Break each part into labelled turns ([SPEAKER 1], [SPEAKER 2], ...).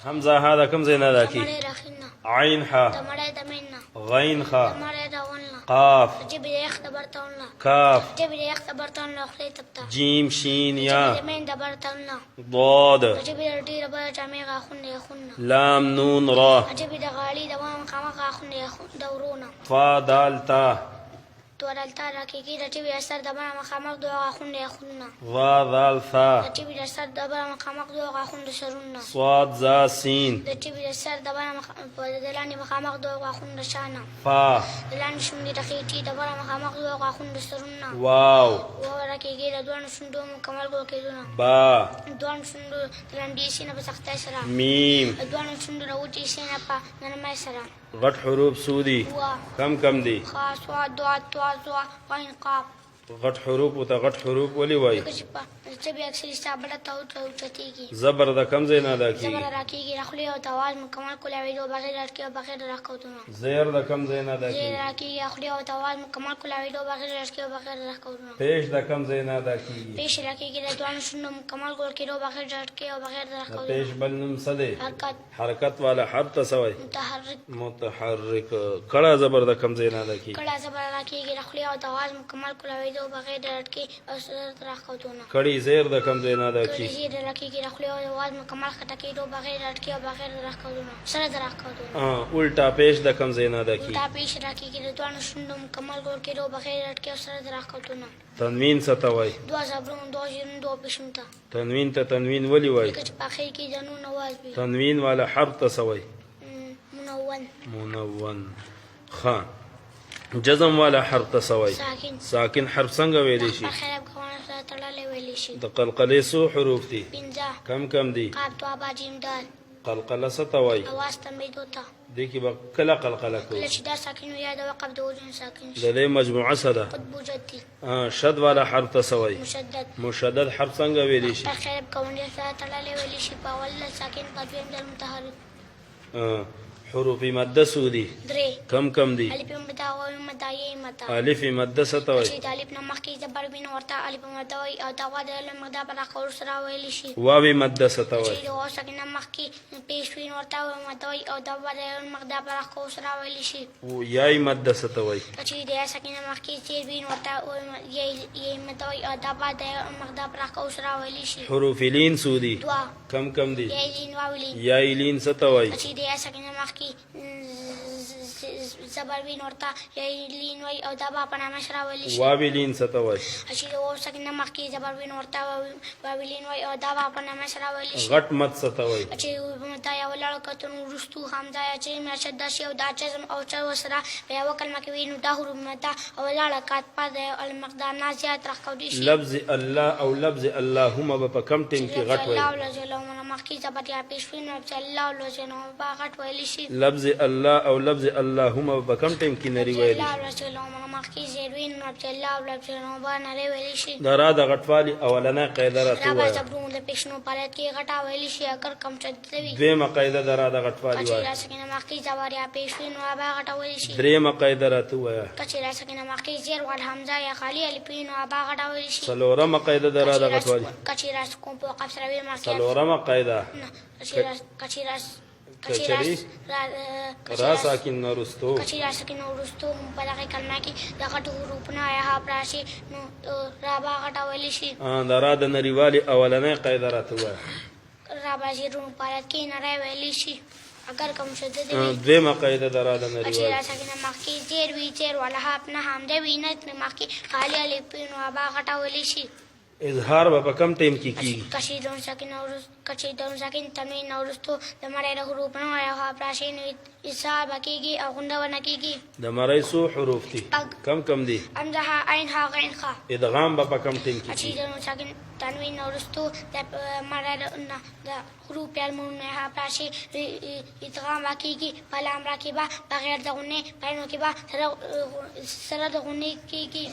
[SPEAKER 1] حمزة هذا كم زين هذا كي عين حا غين خا قاف كاف جيم شين يا ضاد لام نون را فا دال تا
[SPEAKER 2] ورالتا راکیږي د ټي اثر د بنا مخامخ دوه غاښونه یخونه
[SPEAKER 1] وا ذال ثا
[SPEAKER 2] د ټي اثر د بنا مخامخ دوه غاښونه سرونه
[SPEAKER 1] صاد زا سين
[SPEAKER 2] د ټي اثر د بنا د لاندې مخامخ دوه غاښونه شانه
[SPEAKER 1] فا
[SPEAKER 2] د لاندې شونډې د خېټې د بنا مخامخ دوه غاښونه سرونه
[SPEAKER 1] واو
[SPEAKER 2] و راکیږي د دوه شونډو مکمل ګول کېدونه
[SPEAKER 1] با
[SPEAKER 2] دوه شونډو د لاندې سینه په سختۍ سره
[SPEAKER 1] ميم
[SPEAKER 2] د دوه شونډو د وټي سینه په نرمۍ سره
[SPEAKER 1] غټ حروف سودي كم دي
[SPEAKER 2] خا صاد ضاد طا ظا غين قاف
[SPEAKER 1] غټ حروف او ته غټ حروف ولي وای
[SPEAKER 2] چې به اکثر حساب ته او چتيږي
[SPEAKER 1] زبر د کم زین ادا کی
[SPEAKER 2] زبر راکیږي راخلي او تواز مکمل کولا ویډیو بغیر لټکی او بغیر راکوتونه
[SPEAKER 1] زیر د کم زین ادا کی
[SPEAKER 2] زیر راکیږي راخلي او تواز مکمل کولا ویډیو بغیر لټکی او بغیر راکوتونه
[SPEAKER 1] پیش د کم زین ادا کی
[SPEAKER 2] پیش راکیږي د دوه شنو مکمل کول کېدو بغیر لټکی او بغیر راکوتونه
[SPEAKER 1] پیش بل نم صدې حرکت والا حرف تسوي متحرک کړه زبر د کم زین ادا کی
[SPEAKER 2] کړه زبر راکیږي راخلي او تواز مکمل کولا ویډیو بغیر لټکی او سره راکوتونه
[SPEAKER 1] کړي زیر د کم زین ادا کی
[SPEAKER 2] زیر راکیږي راخلي او تواز مکمل خټه کېدو بغیر لټکی او بغیر راکوتونه سره راکوتونه
[SPEAKER 1] الټا پیش د کم زین ادا کی
[SPEAKER 2] الټا پیش راکیږي د دوه شنو مکمل کول کېدو بغیر لټکی او سره راکوتونه
[SPEAKER 1] تنوین ستوي
[SPEAKER 2] دوه زبرون دوه جیم دوه پښمته
[SPEAKER 1] تنوین ته تنوین ولي وای
[SPEAKER 2] چې په اخر کې جنون نواز وي
[SPEAKER 1] تنوین والا حرف تسوي
[SPEAKER 2] منون
[SPEAKER 1] خا جزم والا حرف تسوي
[SPEAKER 2] ساکن
[SPEAKER 1] حرف څنګه ویلی شي
[SPEAKER 2] خراب کوونه سره تړلې ویلی شي
[SPEAKER 1] د قلقلې سو حروف دي
[SPEAKER 2] پنځه
[SPEAKER 1] کم دي
[SPEAKER 2] قاف طا با جیم دال
[SPEAKER 1] قلقله ستوي
[SPEAKER 2] اواز تمید وتا
[SPEAKER 1] دي کې به کله قلقله کوي
[SPEAKER 2] کله چې دا ساکن یا د وقف د وجود ساکن
[SPEAKER 1] د دې مجموعه سره
[SPEAKER 2] قطب جدي
[SPEAKER 1] شد والا حرف تسوي
[SPEAKER 2] مشدد
[SPEAKER 1] حرف څنګه ویلی شي
[SPEAKER 2] خراب کوونه سره تړلې ویلی شي په اول ساکن په دویم د متحرک
[SPEAKER 1] حروف مد سودي
[SPEAKER 2] درې
[SPEAKER 1] کم دي
[SPEAKER 2] الف مدا او مدا یې مدا
[SPEAKER 1] الف مد ستوي
[SPEAKER 2] چې الف نه مخکې زبر بین ورته الف مدا وي او دا د علم مدا پر اخر سره ویل شي
[SPEAKER 1] واو مد ستوي
[SPEAKER 2] چې او سکنه مخکې پیش وین ورته مدا وي او دا د علم مدا پر اخر سره ویل شي
[SPEAKER 1] او یای مد ستوي
[SPEAKER 2] چې د سکنه مخکې چې وین ورته او یې مدا وي او دا د علم مدا پر اخر سره ویل شي
[SPEAKER 1] حروف لین سودي
[SPEAKER 2] دوا
[SPEAKER 1] کم دي
[SPEAKER 2] یای لین واولین
[SPEAKER 1] یای لین ستوي
[SPEAKER 2] چې د سکنه مخکې زبر وین ورته یای لین وای او دا په نامه سره ویل شي
[SPEAKER 1] واو لین ستوي
[SPEAKER 2] چې او سکنه مخکې زبر وین ورته واو لین وای او دا په نامه سره ویل شي
[SPEAKER 1] غټ مد ستوي
[SPEAKER 2] چې متا یو لړ کتن ورستو حمزه چې مرشد شي او دا جزم او چر وسره په یو کلمه کې وینو دا حروف متا او لړ کات په المقدار نه زیات راکو دي شي
[SPEAKER 1] لفظ الله او لفظ اللهم په کم ټیم کې غټ وي
[SPEAKER 2] الله جل مخکې زبر یا پیش وین الله لوجنو با غټ ویل شي
[SPEAKER 1] لفظ الله او لفظ اللهم په کم ټیم کې نری ویل
[SPEAKER 2] الله جل مخکې زیروین الله لوجنو با نری ویل شي
[SPEAKER 1] دا را د غټوالي اولنه قاعده راته
[SPEAKER 2] وایي
[SPEAKER 1] وایي
[SPEAKER 2] زبرون د پښنو پالت کې غټا ویل شي اگر کم شدت وي
[SPEAKER 1] دویمه قاعده دا را د غټوالي
[SPEAKER 2] چې
[SPEAKER 1] وایي
[SPEAKER 2] راسکنه مخکې زبر یا پیش وین او با غټا ویل شي
[SPEAKER 1] دریمه قاعده راته وایي
[SPEAKER 2] چې راسکنه مخکې زیر ور حمزه یا خالی الفین او با غټا ویل شي
[SPEAKER 1] څلورمه قاعده دا را د غټوالي
[SPEAKER 2] کچې راس کوم په قف سره وی مخکې
[SPEAKER 1] څلورمه قاعده
[SPEAKER 2] کچې راس
[SPEAKER 1] کچری را ساکن نورستو
[SPEAKER 2] کچې راسکنه ورستو په دغه کلمه کې د غټو حروفونه یا پراشي نو را با غټا ویل شي
[SPEAKER 1] دا را د نریوالي اولنه قاعده راته وایي
[SPEAKER 2] را با زیرون پالت کې نری ویل شي اگر کوم شدت وي
[SPEAKER 1] دویمه قاعده دا را د
[SPEAKER 2] چې
[SPEAKER 1] نریوالي
[SPEAKER 2] راسکنه مخکې زیر وی زیر ولا حرف نه حمزه وی نه مخکې خالی الفین او با غټا ویل شي
[SPEAKER 1] اظهار په کم ټیم کې کیږي
[SPEAKER 2] کشیدون ساکن اورس کشیدون ساکن تنوین اورستو د مړې د حروف نه یا حراشین حساب کیږي او غونډه ونه کیږي
[SPEAKER 1] د مړې سو حروف دي کم دي
[SPEAKER 2] امزه عین ها غین خا
[SPEAKER 1] ادغام په کم ټیم کې کیږي
[SPEAKER 2] کشیدون ساکن تنوین اورستو د مړې د حروف په مون نه حراشي ادغام کیږي بلام راکبا بغیر د غنه پاینو کې با سره د غنه کیږي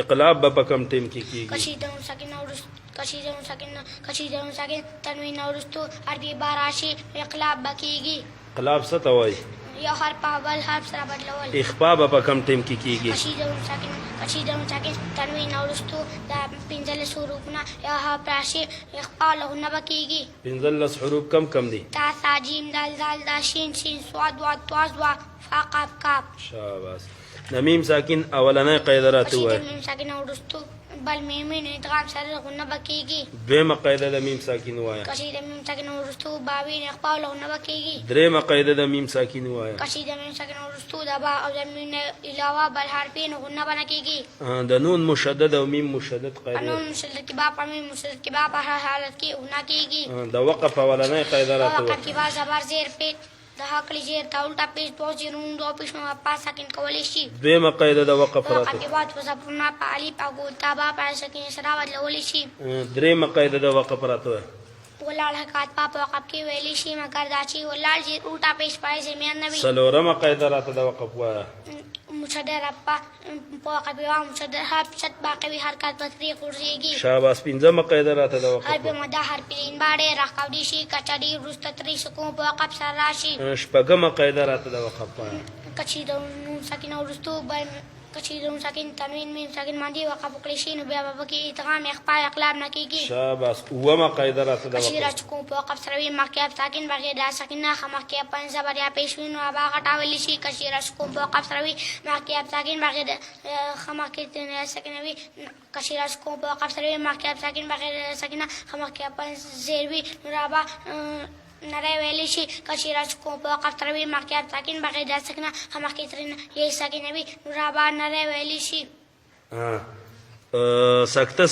[SPEAKER 1] اقلاب په کم ټیم کې کیږي
[SPEAKER 2] کشیدون ساکن کشیدون ساکن تنوین اورستو عربی باراشی اقلاب بکیږي
[SPEAKER 1] اقلاب څه ته وایي
[SPEAKER 2] یو حرف په بل حرف سره بدلول
[SPEAKER 1] اخفاء په کم ټیم کې کیږي
[SPEAKER 2] کشیدون ساکن تنوین اورستو د پنځلس حروفونه یو حرف راشي اخفاء لهونه بکیږي
[SPEAKER 1] 15 حروف کم دي
[SPEAKER 2] تا ساجی دال دا شین سین صاد واد طوا ضوا فا قاف کاف.
[SPEAKER 1] شاباس. د میم ساکن اولنۍ قاعده راته
[SPEAKER 2] کشي د
[SPEAKER 1] ووایه.
[SPEAKER 2] میم ساکن وروستو بل میمین ادغام سره غنه بکیږي.
[SPEAKER 1] دویمه قاعده د میم ساکن ووایه.
[SPEAKER 2] کشي د میم ساکن وروستو باوین اخفا له غنه بکیږي.
[SPEAKER 1] درېیمه قاعده د میم ساکن ووایه.
[SPEAKER 2] کشي د میم ساکن وروستو د با او د میم علاوه بل حرفین غنه بنه کیږي.
[SPEAKER 1] د نون مشدد او میم مشدد قاعده.
[SPEAKER 2] قانون مشدد کې با په میم مشدد کې با په هر حالت کې غنه کیږي.
[SPEAKER 1] د وقف اولنۍ قاعده راته
[SPEAKER 2] وقف
[SPEAKER 1] ووایه.
[SPEAKER 2] کې با زبر زیر په د حقلی زیر تا الټا پیش دو زیرون دو پیش نو پا ساکن کولی شي.
[SPEAKER 1] دویمه قاعده د وقف
[SPEAKER 2] وقف
[SPEAKER 1] راته.
[SPEAKER 2] کې بعد په زبرنا په الف او تا با په ساکن سره بدلولی شي.
[SPEAKER 1] درېیمه قاعده د وقف راته ووایه.
[SPEAKER 2] ولاړ حرکات په وقف کې ویلی شي مگر دا چې ولاړ زیر الټا پیش پای زميان نوي.
[SPEAKER 1] څلورمه قاعده راته د وقف ووایه.
[SPEAKER 2] مشدد په وقف کې وا مشدد حرف شت باقي حرکات په طریق ورسیږي.
[SPEAKER 1] شاباس. پنځمه قاعده راته د وقف
[SPEAKER 2] حرف
[SPEAKER 1] ووایه.
[SPEAKER 2] مدا حرف لین باندې راکاودي شي کچړي رستتري سکون په وقف سره راشي.
[SPEAKER 1] شپږمه قاعده راته د وقف ووایه.
[SPEAKER 2] کچې د نون ساکن ورستو باندې کچې د نون ساکن تنوین میم ساکن باندې وقف وکړي شي نو بیا به کې ادغام اخفا اقلاب نه کیږي.
[SPEAKER 1] شاباس. اوومه قاعده راته د
[SPEAKER 2] کچې
[SPEAKER 1] وقف.
[SPEAKER 2] راچکو په وقف سره وي مخکې ساکن بغیر د ساکن نه مخکې په زبر یا پیش وي نو هغه غټاول شي. کچې راچکو په وقف سره وي مخکې ساکن بغیر مخکې د ساکن وي. کچې راچکو په وقف سره وي مخکې ساکن بغیر ساکن نه مخکې په زیر وي نو هغه نره ویلی شي. کچې راچکو په وقف سره وي مخکې ساکن بغیر د ساکن نه مخکې تر یې ساکن وي نو هغه نره ویلی شي.
[SPEAKER 1] سکته